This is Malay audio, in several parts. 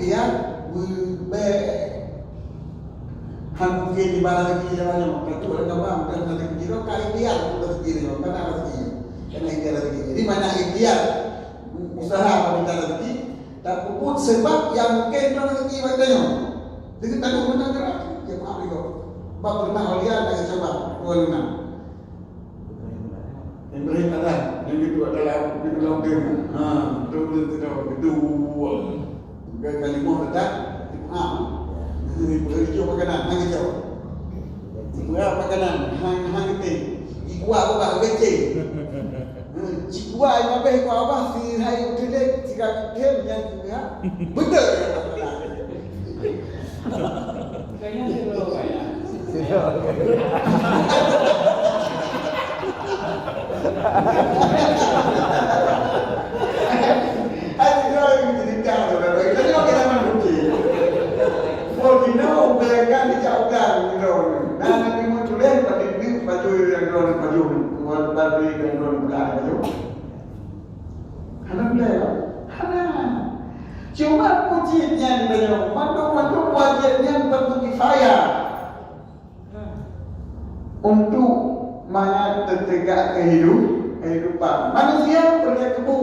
Dia berbe mungkin di mana lagi jalan itu ada gambar dan nanti kira kali dia untuk rezeki dia kan rezeki karena dia rezeki jadi mana dia usaha meminta rezeki tapi pun sebab yang mungkin rezeki macamnya dengan tadi mana gerak ya maaf itu bab pernah lihat saya coba 26 yang beriman yang itu adalah di dalam dia dua kalimah dekat hijau makanan, hang hijau. Cikua makanan, hang itu. Cikua apa kece. Cikua yang apa cikua apa si hai udah jika kem yang ya. Betul. Kayaknya selo ya. Kita bayangkan dijauhkan gitu. Nah, nanti munculnya pada ini baju yang drone baju, baju yang drone baju. Alhamdulillah. Cuma pujinya ditanya, mantu wajibnya untuk kifayah untuk mentegak kehidupan. Manusia berlaku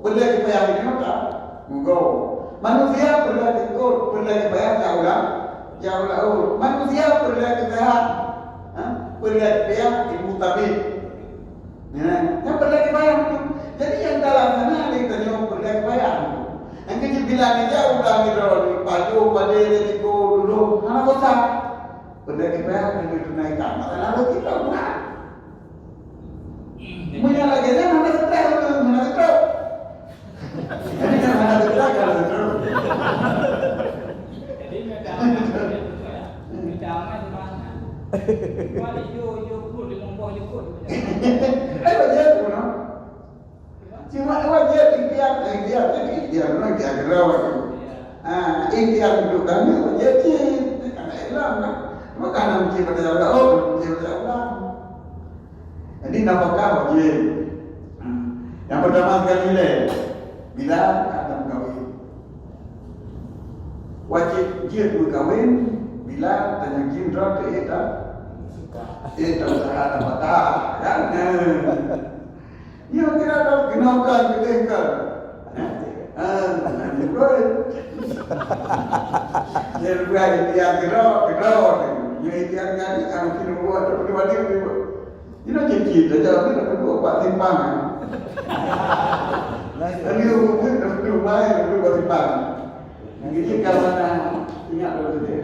kifayah ini tak? Enggak. Manusia berlaku kifayah jauh. Manusia berlaku sehat, berlaku ilmu tabib. Yang berlaku kifayah itu. Jadi yang dalam sana ditanya berlaku kifayah. Yang kita bilang jauh dah mirror, padu pada resiko dulu. Mana bosan? Berlaku kifayah itu naikkan. Lalu kita buat. Menyalahkannya mana stres itu, mana stres. Jadi kan mana stres kalau stres. Jadi mereka di mana? Wali yo pun di nombor yo pun. Wajib pun, cuma wajib ikhtiar lagi agak ikhtiar itu kami wajib karena Islam kan, maka nanti pada Allah, jadi nafkah wajib. Yang pertama sekali bila akan kahwin. Wajib dia berkahwin bila tanya kindra kita usaha patah kan? Ya kira dah kenalkan kita jadi buat dia kira ini dia jadi kalau kita buat seperti ini jadi saja kita buat buat timbangan. Lagi itu baik buat timbangan. Jadi kalau mana ingat dulu deh.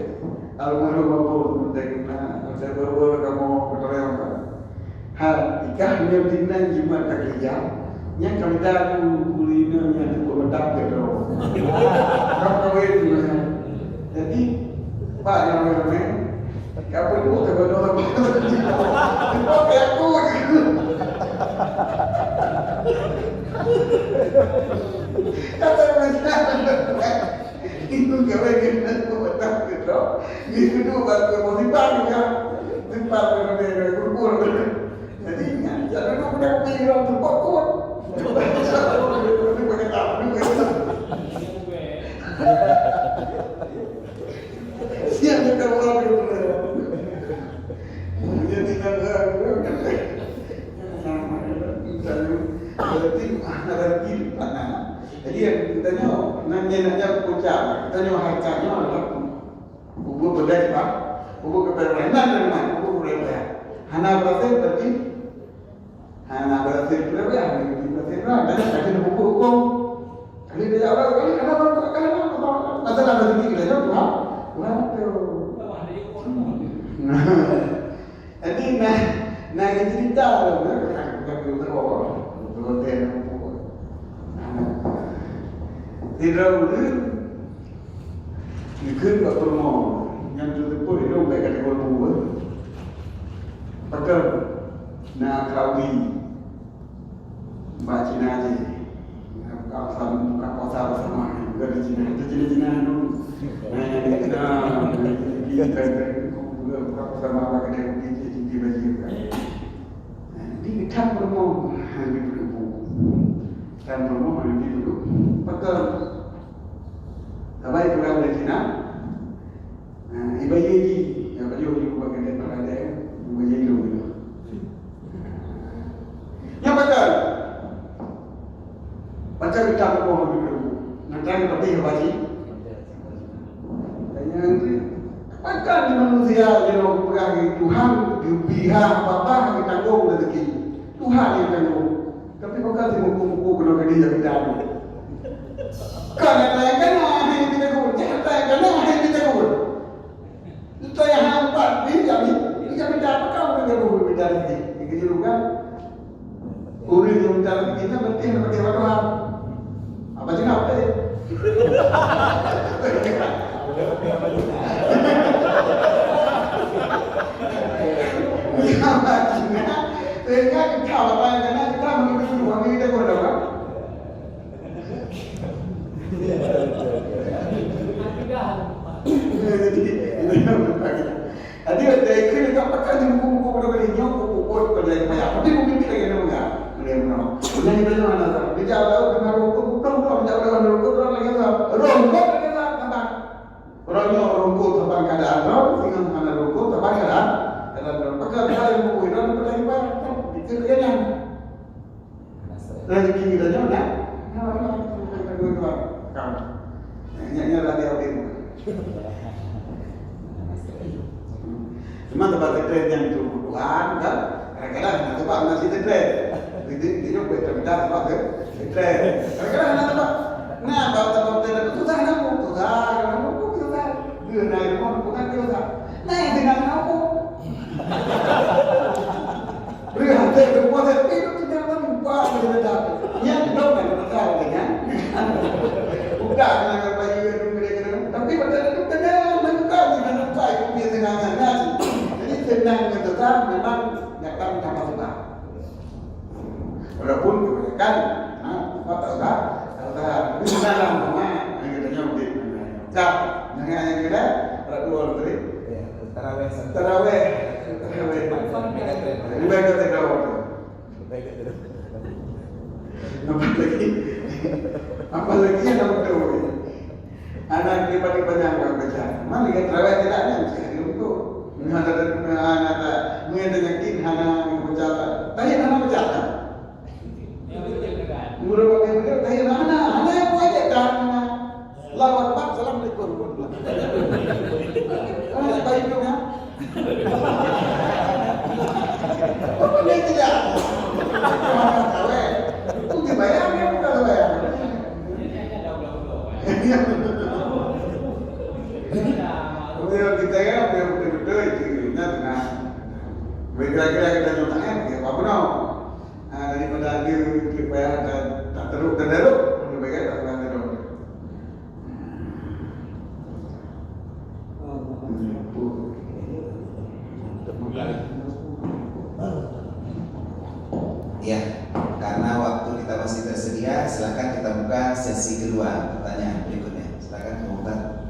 Kalau malu mampu saya baru kamu berkorang. Hal ikahnya dinan jimat kerja. Yang kami tahu kulinernya itu betul betul. Kamu itu. Jadi Pak yang ramai. Kamu itu terbentuk betul. Pakai aku. Kata macam itu kawin kita betul betul. Itu tu baru motivasi kan. Tempat berbeda berkumpul. Jadi jangan lupa nak pilih orang terpakut. Itu pakai tahu juga. Siapa yang orang itu? Jadi kalau berarti ada di mana? Jadi yang tanya nanya puncak, tanya harganya adalah buku berdaya pak, buku keperluan dari mana? Buku berdaya. Hana berarti berapa? Ada buku hukum. Kali dia awal kali masalah rezeki kita tu ha. Jadi nah cerita tidak boleh ikut atau mau yang itu pun itu baik kategori dua. Betul. Nak kawin baca naji, kawasan bersama dari Cina itu itu. Kita sama apa kita di baju. Di kita bermau hanya dulu. Kan bermau hanya dulu. Betul. Baik kurang dari Cina. Ibu Yeji, yang baju juga kena berada, Ibu Yeji juga. Yang betul. Baca kita berbohong dulu. Nanti kita pergi haji. Yang akan manusia yang beragam Tuhan pihak Bapa yang tanggung rezeki. Tuhan yang tanggung. Tapi kau kasih muku-muku kena kena jadi dalam. Karena yang kita guna, karena yang kita guna. Itu yang hampa, ini kami dapat kau dengan guna bicara ini. Ini juga. Uri yang bicara kita berarti yang berarti Tuhan. Apa sih apa? Sehingga kita apa yang kena kita mengikuti uang kita boleh apa? Jadi ada ikut kita pakai di buku-buku pada kali ini buku-buku pada yang banyak. Tapi mungkin kita kena enggak? Yang itu mana? Bicara tahu dengan buku bicara dengan buku orang lagi apa? Rongkok kita apa? Orangnya rongkok tentang keadaan orang, dengan mana rongkok tentang keadaan. Dan pakai kita buku itu pada yang banyak. Itu kan rezeki kita mana? Nyanyi lagi apa itu? Cuma tempat tren yang itu Tuhan kan, kadang-kadang tempat masih tren. Jadi dia buat tempat tempat tren. Kadang-kadang tempat, nah kalau tempat tren itu susah nak susah. Dia naik pun bukan susah. Naik dengan aku. Beri hati kepuas itu tidak lupa dia dapat. Yang dong kan betul kan? Bukan dengan bayi mereka. Tapi pada itu kadang bukan dengan bayi dia dengan nasi. Jadi senang betul memang datang tanpa sebab. Walaupun kan, apa tak ini dalam rumah yang kita nyampe. Cak, jangan yang kita ada dua orang tadi. Taraweh. Lebih baik kita taraweh. Apalagi yang kamu tahu, anak tiba-tiba yang kau baca, mana yang terawih tidak ada yang sekali untuk anak yakin anak yang baca, tanya anak baca kan? Guru pakai betul, tanya anak yang baca kan? Lawan pak, assalamualaikum. Anak baik tu kan? Apa dia tidak? Terawih, tu dibayar dia bukan bayar. Kemudian kita kan betul-betul itu nah kira-kira kita contohnya apa benar daripada dia supaya tak teruk lebih baik tak teruk. Ya, karena waktu kita masih tersedia, silakan kita buka sesi kedua pertanyaan berikutnya. Silakan Muhtar.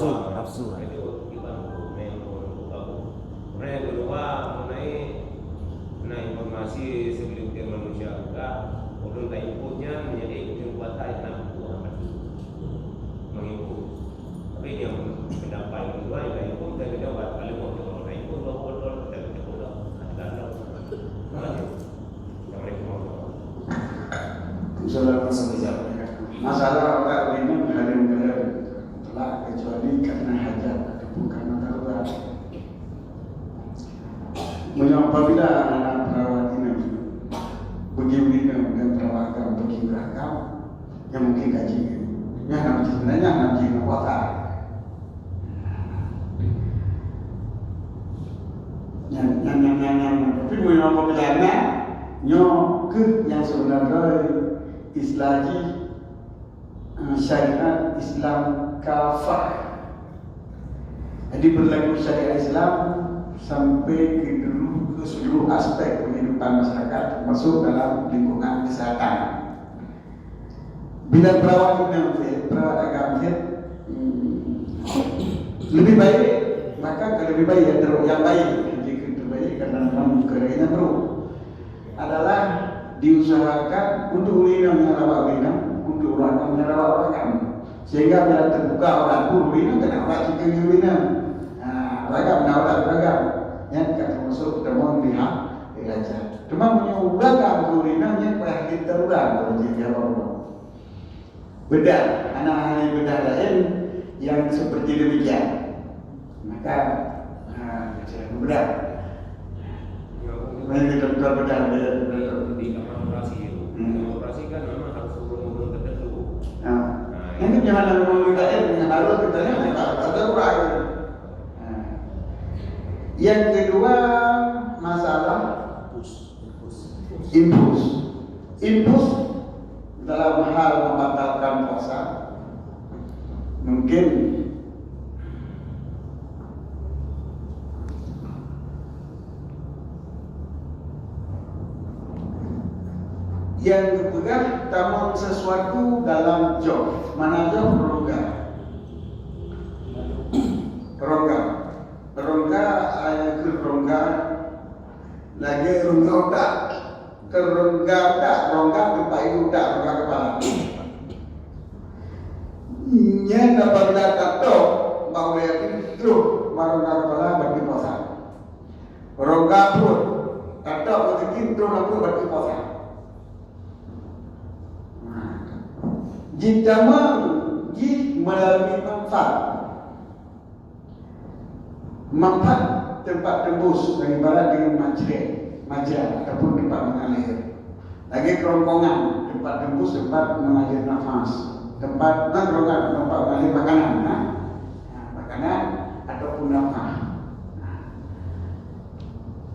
Nafsu. Kemudian yang kedua mengenai informasi segelintir manusia juga ulun tak inputnya menjadi ikutin kuasa yang nak mengikut. Tapi yang pendapat kedua yang tak input dan kita buat kalau mau kita tak input betul kita betul ada. Masalah orang ini kadang-kadang telah kecuali karena hajat ataupun karena darurat. Apabila anak perawat ini begini dan perawat pergi beragam, yang mungkin gaji, yang sebenarnya nanti kuasa. Yang tapi apabila ke yang sebenarnya Islami syariat Islam kafah. Jadi berlaku syariat Islam sampai ke seluruh aspek kehidupan kehidupan masyarakat, masuk dalam lingkungan kesehatan. Bila perawat agama lebih baik, maka lebih baik yang baik jika itu baik karena memang kerjanya perlu adalah diusahakan untuk urinam merawat urinam, untuk ulangan merawat ulangan, sehingga bila terbuka orang pun urinam kena orang juga urinam. Ragam merawat ragam, yang termasuk pertemuan pihak belajar. Cuma punya ulangan urinamnya pada kita ulang kalau jadi orang. Bedah, anak-anak bedah lain yang seperti demikian, maka bedah. Mereka dokter bedah di kamar operasi itu. Operasi kan memang harus turun tertentu. Ini jangan memang lain yang harus kita lihat ada kurang. Yang kedua masalah infus dalam hal membatalkan puasa mungkin yang ketiga tamu sesuatu dalam job, mana job rongga lagi rongga tempat itu rongga kepala nya dapat kata bahawa yakin terus rongga kepala bagi puasa rongga perut kata rezeki terus aku bagi puasa. Jika melalui manfaat tempat tembus ibarat dengan majra ataupun tempat mengalir. Lagi kerongkongan tempat tembus tempat mengalir nafas, tempat mengalir makanan, makanan ataupun nafas.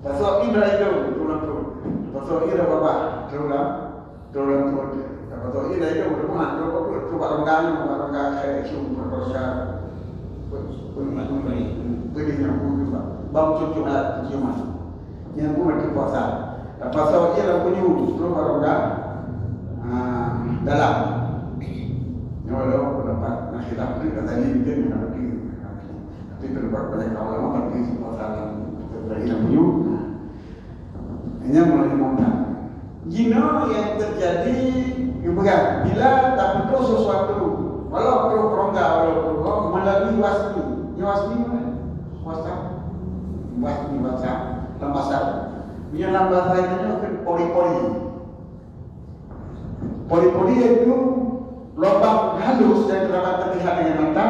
Pasal ibarat itu tulang perut. Pasal ini ada apa? Tulang perut. Pasal ini ada itu berapa? Coba rongga kayak itu rongga berinya juga. Bang cucu alat ciuman. Yang pun ada puasa. Pasal ini ada penyu coba rongga dalam. Walau dapat nasibah kita tadi mungkin tapi terdapat banyak ulama bagi puasa dari penyu. Hanya mulai montan. Jino yang terjadi bila tak betul sesuatu, walau perlu rongga, walau melalui wasni mana? Wasni lambasan. Punya lambasan itu kan pori-pori. Pori-pori itu lubang halus yang dapat terlihat dengan mata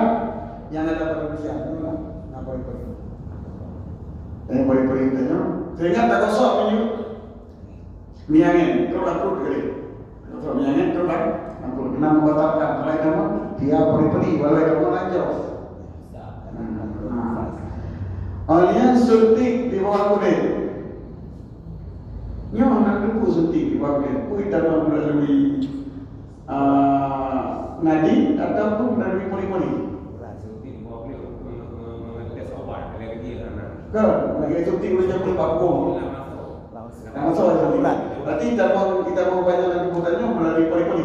yang ada pada manusia. Nah, pori-pori. Pori-pori itu, sehingga tak kosong punya. Miangin, terus aku kering. Terus miangin terus aku kena membatalkan. Mulai kamu dia peri-peri, mulai kamu lanjut. Alian suntik di bawah kulit. Nyawa nak debu suntik di bawah kulit. Kui dalam melalui nadi ataupun melalui peri-peri. Suntik di bawah kulit mengetes obat alergi anak. Kan, lagi suntik boleh jadi bakung. Nama soal bulan. Berarti kita mau banyak lagi bulannya melalui pori-pori.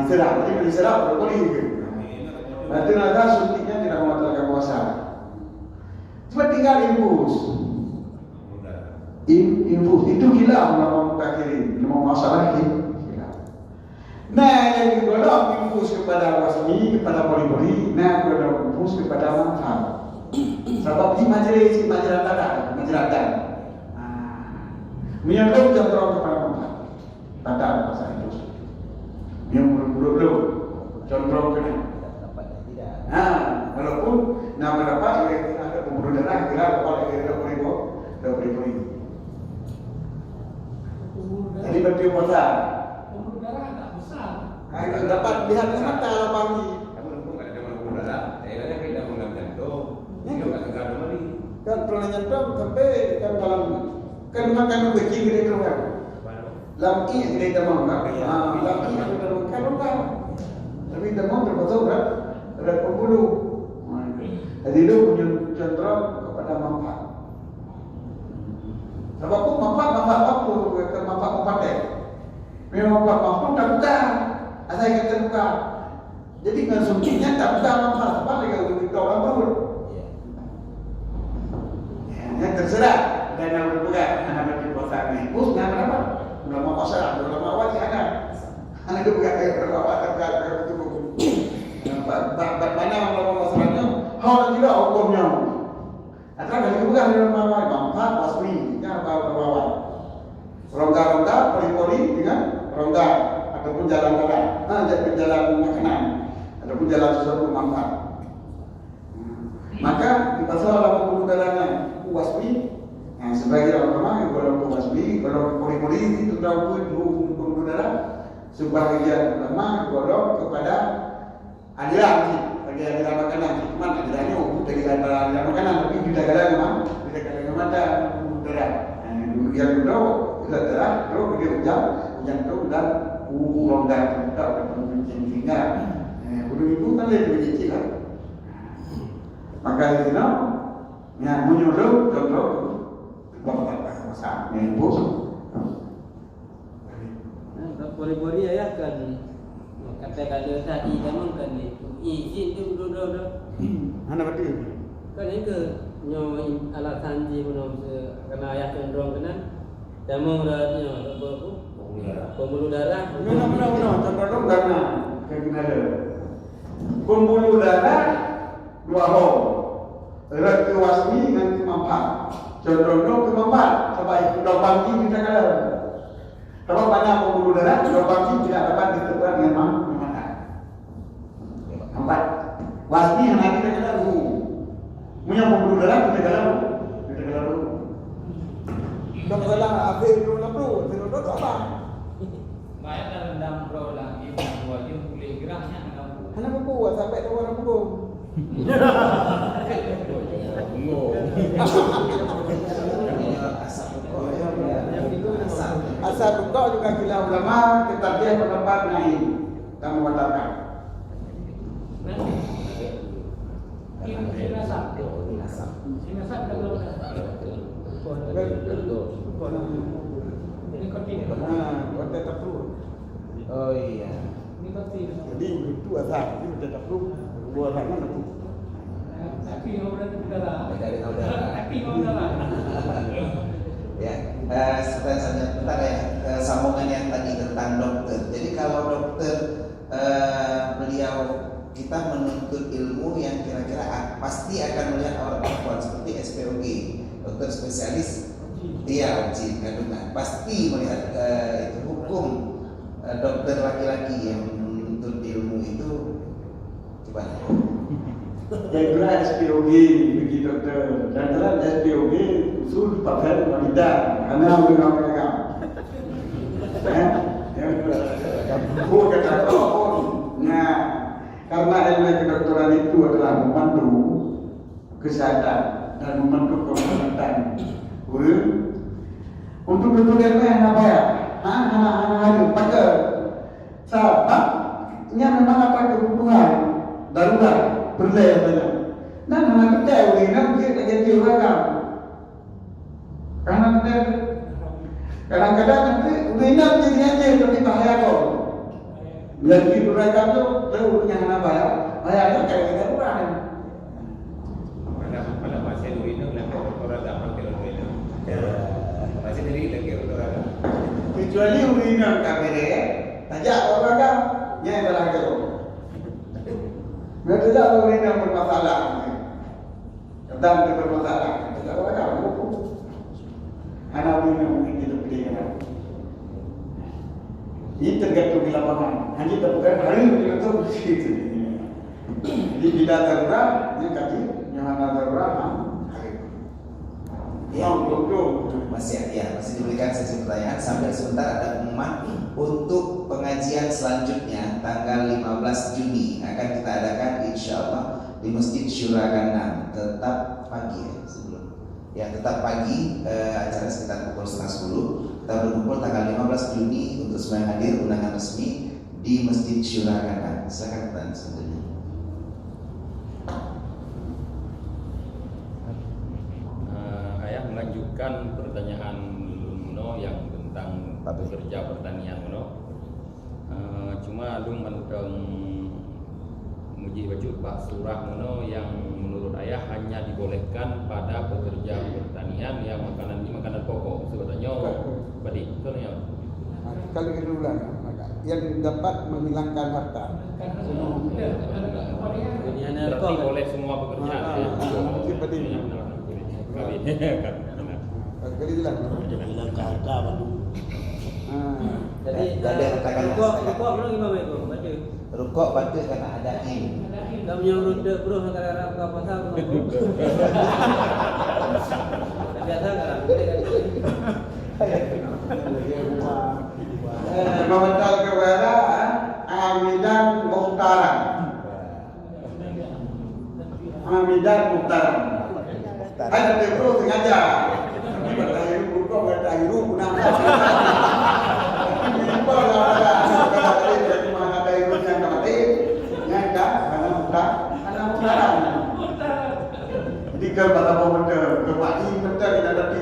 Serap. Berarti diserap pori-pori itu. Berarti nanti suntiknya tidak membatalkan puasa. Cuma tinggal infus. Infus itu gila nama mutakirin, nama masalah gila. Nah, yang kedua infus kepada wasmi, kepada pori-pori. Nah, kedua infus kepada manfaat. Sebab di majelis ada. Menyangkut contoh kepada manfaat. Tanda bahasa itu. Yang belum contoh kena. Walaupun berapa ada pembuluh darah kira kepala kira pori-pori. Jadi berarti puasa. Pembuluh darah tak besar. Dapat lihat mata pagi. Kamu lupa tak ada pembuluh darah. Daerahnya kita mengenal jantung. Dia tak tegak kembali. Kan pernah jantung sampai kan dalam kan makan kecil kita keluar. Laki kita mau laki kita makan. Tapi kita mau terpotong ada pembuluh. Jadi itu punya contoh kepada manfaat. Sebab pun manfaat waktu ke manfaat pakai. Memang waktu tak buka. Asal kita buka. Jadi konsumsinya tak buka manfaat. Sebab lagi kita orang tu. Yang terserah. Dan yang berbuka. Anak berpuasa ni. Pus nak berapa? Ulama pasal. Ulama awal si anak. Anak itu buka kayak berapa. Tak betul. Mana ulama masalahnya? Hal tidak hukumnya. Atau kalau bukan ulama awal. Manfaat wasmi. Yang bawah. Rongga-rongga, poli-poli dengan rongga ataupun jalan-jalan, jadi jalan makanan ataupun jalan sesuatu manfaat. Maka di pasal dalam pembuluh darahnya wasmi, sebagai ulama kalau wasmi, kalau poli-poli itu tahu pembuluh darah, sebagian ulama kalau kepada adilan sih, bagi adilan makanan, cuma adilannya dari adilan makanan, tapi di negara memang di negara mana pembuluh darah, yang kedua adalah kalau dia hujan tu dan rongga kita akan tinggal. Guru itu kan lebih kecil lah. Maka itu yang menyuruh contoh bapak masak ibu. Boleh-boleh ya kan kata kalau tadi kamu kan izin tu dulu. Mana betul? Kan itu nyo alasan ji pun kena ayah cenderung kena jamu ratnya pembuluh darah. Benar. Cenderung darah kena pembuluh darah dua hal. Ratu wasmi dengan kemampan. Cenderung kemampan sebab lubang ini tidak ada. Kalau banyak pembuluh darah, lubang ini tidak dapat ditekan dengan mana. Empat. Wasmi yang nanti tidak ada. Punya pembuluh darah kita kalau dok galang akhir dulu bro, dulu tak apa. Baik dah rendam bro lagi buat dia boleh geraknya dengan Kenapa buat sampai dia orang pukul? Asal buka juga gila ulama kita dia pendapat naik kamu katakan. Konten terus. Oh iya. Jadi itu asal itu tidak perlu dua orang mana tu. Tapi orang udara. Dari udara. Tapi udara. Ya, sebentar ya, sambungan yang tadi tentang dokter. Jadi kalau dokter beliau kita menuntut ilmu yang kira-kira pasti akan melihat orang perempuan seperti SPOG, dokter spesialis, dia uji kandungan, pasti melihat itu hukum dokter laki-laki yang menuntut ilmu itu gimana? Yang kedua SPOG bagi dokter dan dalam SPOG usul pakai wanita karena mereka yang kedua kata nah karena ilmu kedokteran itu adalah memandu kesehatan dan memandu keselamatan guru untuk ilmu yang apa ya anak-anak pakai sahabat ini memang apa kebutuhan darurat berdaya banyak. Nah, anak kita ulinan kita jadi orang. Karena kita kadang-kadang nanti ulinan jadi aja tapi bahaya kok. Jadi mereka tu tahu yang apa ya? Bahaya kayak kita orang. Pada pasien ulinan lagi orang dah pakai ulinan. Pasien diri lagi orang. Kecuali ulinan kamera, tajak orang kan, yang berlaku. Mereka tidak boleh yang bermasalah. Dan bermasalah. Tidak boleh kamu. Anak ini mungkin kita pilih. Ini tergantung di lapangan. Hanya terbuka hari kita tu begitu. Jadi bila darurat, yang kaji, yang mana darurat, hari. Yang betul. Masih diberikan sesi pertanyaan sambil sebentar ada pengumuman untuk pengajian selanjutnya tanggal 15 Juni akan kita adakan insyaallah di Masjid Syura Gandang, tetap pagi ya sebelum. Ya tetap pagi, acara sekitar pukul 9:30. Kita berkumpul tanggal 15 Juni untuk semua hadir undangan resmi di Masjid Syura Gandang. Silakan pertanyaan selanjutnya. Ayah melanjutkan mengajukan pertanyaan yang tentang pekerja pertanian cuma lung manutang muji wajib Pak surah yang menurut ayah hanya dibolehkan pada pekerja pertanian yang makanan ini makanan pokok sebetulnya badi contohnya Kali kedua yang dapat menghilangkan harta. Berarti boleh semua pekerja. Mungkin badi. Kali jelas. Hilangkan harta baru. Jadi rukuk belum imam itu baca. Rukuk baca karena ada in. Kamu yang runde bro negara apa pasal belum. Biasa kan. Memental kepada Amidan Muhtaram. Amidan Muhtaram. Ada tebro sengaja. Bertanya buku bertanya guna. Lupa lah. Kalau tadi mana ada yang mati, nyangka karena Muhtaram. Jadi kalau pada momen kembali betul kita dapat.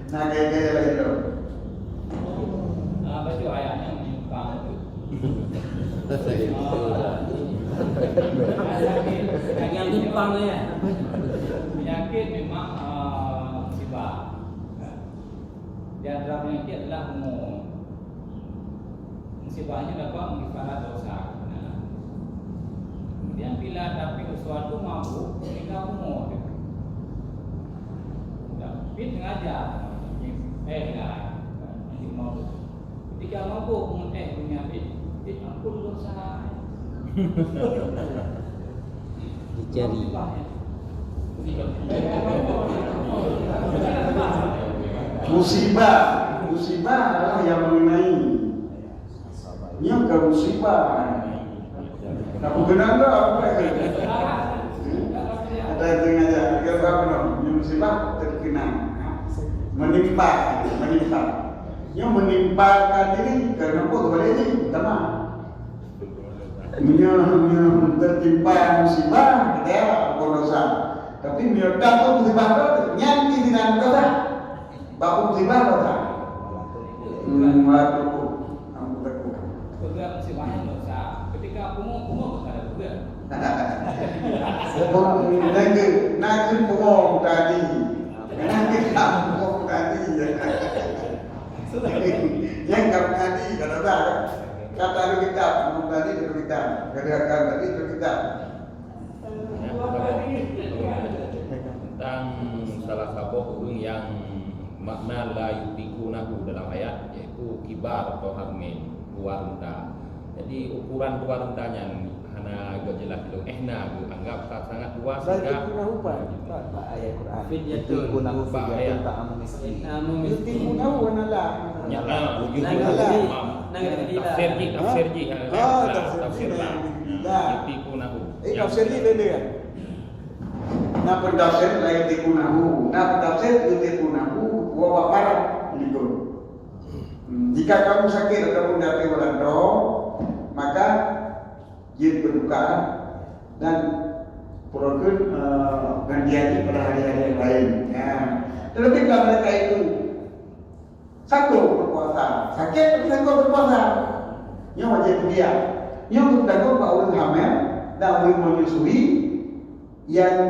Nah gaya-gaya lain tu. Baca ayatnya menyimpang tu. Yang nyimpang ya. Penyakit memang musibah. Di antara penyakit adalah umur. Musibahnya dapat mengifarat dosa. Kemudian bila tapi sesuatu mabuk, tinggal umur. Tapi sengaja. Nanti mabuk. Ketika mabuk, punya ampun dosa. Dicari. Musibah adalah yang mengenai. Ini bukan musibah. Tak berkenan tak apa? Ada yang sengaja. Kalau apa ni musibah terkena. Menimpa. Yang menimpakan diri kerana apa boleh ni? Pertama, tertimpa musibah dia berdosa. Tapi meledak tu musibah tu nyanyi dengan dosa. Bapak musibah dosa. Waktu aku takut. Pegang musibahnya dosa. Ketika umur tak ada pegang. Nak punggung tadi. Nak punggung tadi. Yang kami tadi kata kita punggung tadi itu kita. Gerakan tadi itu kita. Tentang salah satu urang yang makna la yutikunahu dalam ayat yaitu kibar atau hamil dua renta. Jadi ukuran dua rentanya hana agak jelas dulu. Nah, anggap sangat luas sehingga ayat Quran. Fidyatul ayat Yutikunahu wanalah. nyala wujud tafsir lah. Yutikunahu. Tafsir ni benda kan? Nak tafsir lain yutikunahu. Nak tafsir yutikunahu wa waqara gitu. Jika kamu sakit ataupun datang melanda, maka jin berbuka dan program gantian pada hari-hari yang lain. Ya. Tetapi kalau mereka itu sanggup berpuasa, sakit tapi sanggup berpuasa, yang wajib dia, yang bertanggung bahwa orang hamil dan orang menyusui yang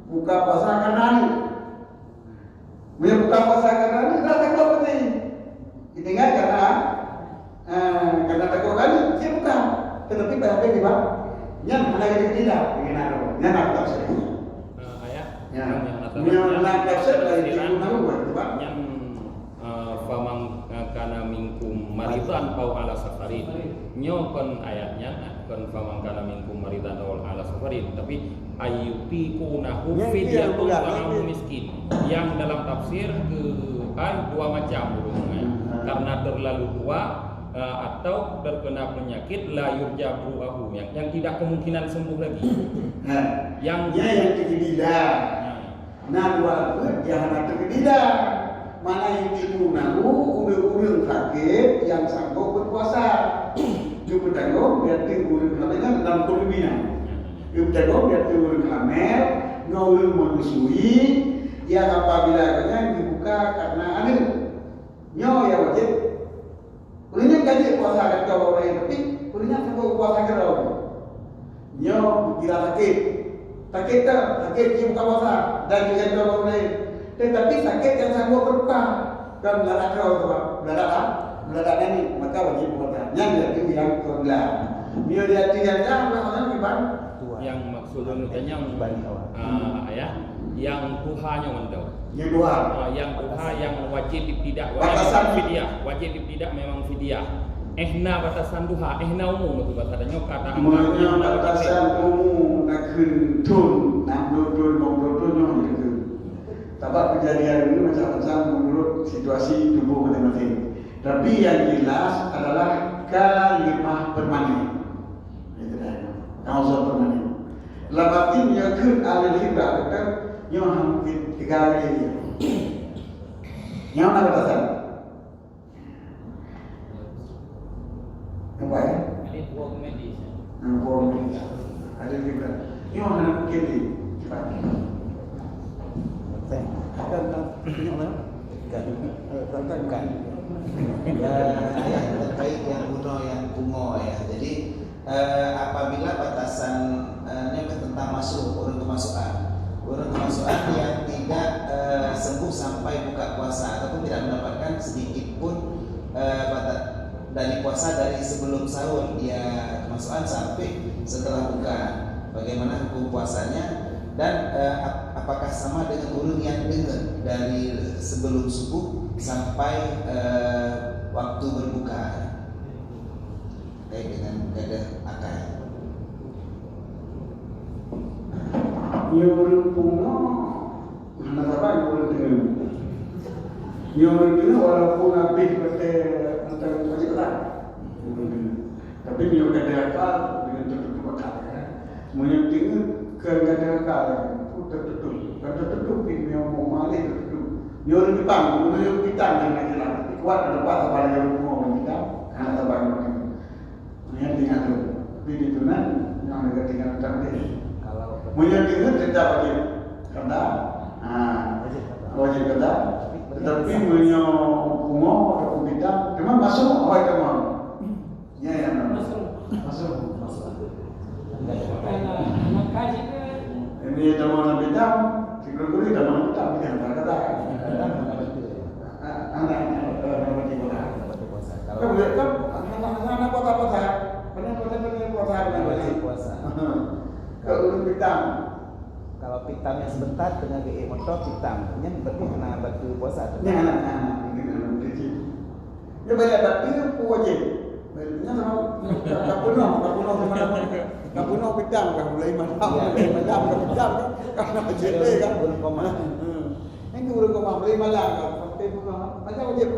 buka puasa karena hari, buka puasa karena hari, dah takut penting. Ditinggal karena takut kali, dia buka. Tetapi berapa ni bang? Yang mana yang tidak? Yang nak tafsir. Ayat yang nak tafsir lagi digunakan, bang. Yang famang kana minkum maridan au ala safarin. Nyokon ayatnya kon famang kana minkum maridan au ala safarin, tapi ayyutiqunahu fidyatun ta'amu miskin. Yang dalam tafsir ke dua macam burungnya. Karena terlalu tua atau terkena penyakit la yurjabuhu yang tidak kemungkinan sembuh lagi. Yang terkedidah. Nah dua yang terkedidah. Mana yang digunakan urang sakit yang sanggup berpuasa. Cuba tengok biar urang hamil kan 60 bina. Cuba tengok biar urang hamil, ngurang menyusui yang apabila katanya buka karena anu. Nyo ya wajib. Punya gaji puasa kan kau orang tapi punya sanggup puasa kau. Nyo kira sakit. Sakit dia buka puasa dan juga kau orang lain. Tetapi sakit yang sanggup berbuka kan meladak kau tu, meladak ni maka wajib puasa. Yang kedua Nyo dia tiga jam orang ibadah. Yang maksudnya tanya ayah yang Tuhannya mandau. Yang dua. Yang Tuhan yang wajib tidak Batasan fidyah, wajib tidak memang fidyah. Batasan Tuhan, umum itu bahasanya kata Menyo batasan umum nak tun, 60 tun, 50 tun yang itu. Sebab kejadian ini macam-macam menurut situasi tubuh masing-masing. Tapi yang jelas adalah kalimah permanen. Itu dah. Kausal permanen. Labatin yang kun alil hibah kan yang hampir 3 kali. Yang mana batasan? Apa ya? Ini work medis. Ada juga. Ini orang kiri. Cepat. Kan terkait yang kuno yang kumo ya. Jadi apabila batasan tentang urun kemasukan yang tidak sembuh sampai buka puasa ataupun tidak mendapatkan sedikit pun dari puasa dari sebelum sahur dia kemasukan sampai setelah buka, bagaimana hukum puasanya dan apakah sama dengan urun yang dengar dari sebelum subuh sampai waktu berbuka kayak dengan kadar akal. Nyurun puno, mana apa nyurun dengan nyurun itu walaupun habis tentang wajib lah, tapi nyurun kadar akal dengan tertutup akal. Menyebutnya kadar akal tertutup ini yang mau malih tertutup. Nyurun kita yang lagi lah, kuat ada apa apa yang mau kita, karena apa yang ini tinggal tu, tapi di tunan yang ada tinggal cantik. Menyebutnya tidak wajib kata, wajib kata, tetapi menyokumo atau kita, memang masuk apa itu mau? Ya yang masuk. Mengkaji ke? Ini zaman Nabi Tam, sikul-sikul zaman Nabi Tam yang kata, anak Nabi Muhammad. Kalau lihat kan, anak puasa, benar puasa. Kalau pitam, kalau pitamnya sebentar dengan GE motor pitam, ini berarti kena batu puasa. ini anak kecil. Ya banyak tapi wajib. Banyak sama kapuno pitam kan mulai malam ke pitam kan karena wajib kan. Ini urung koma mulai malam kan. Macam wajib.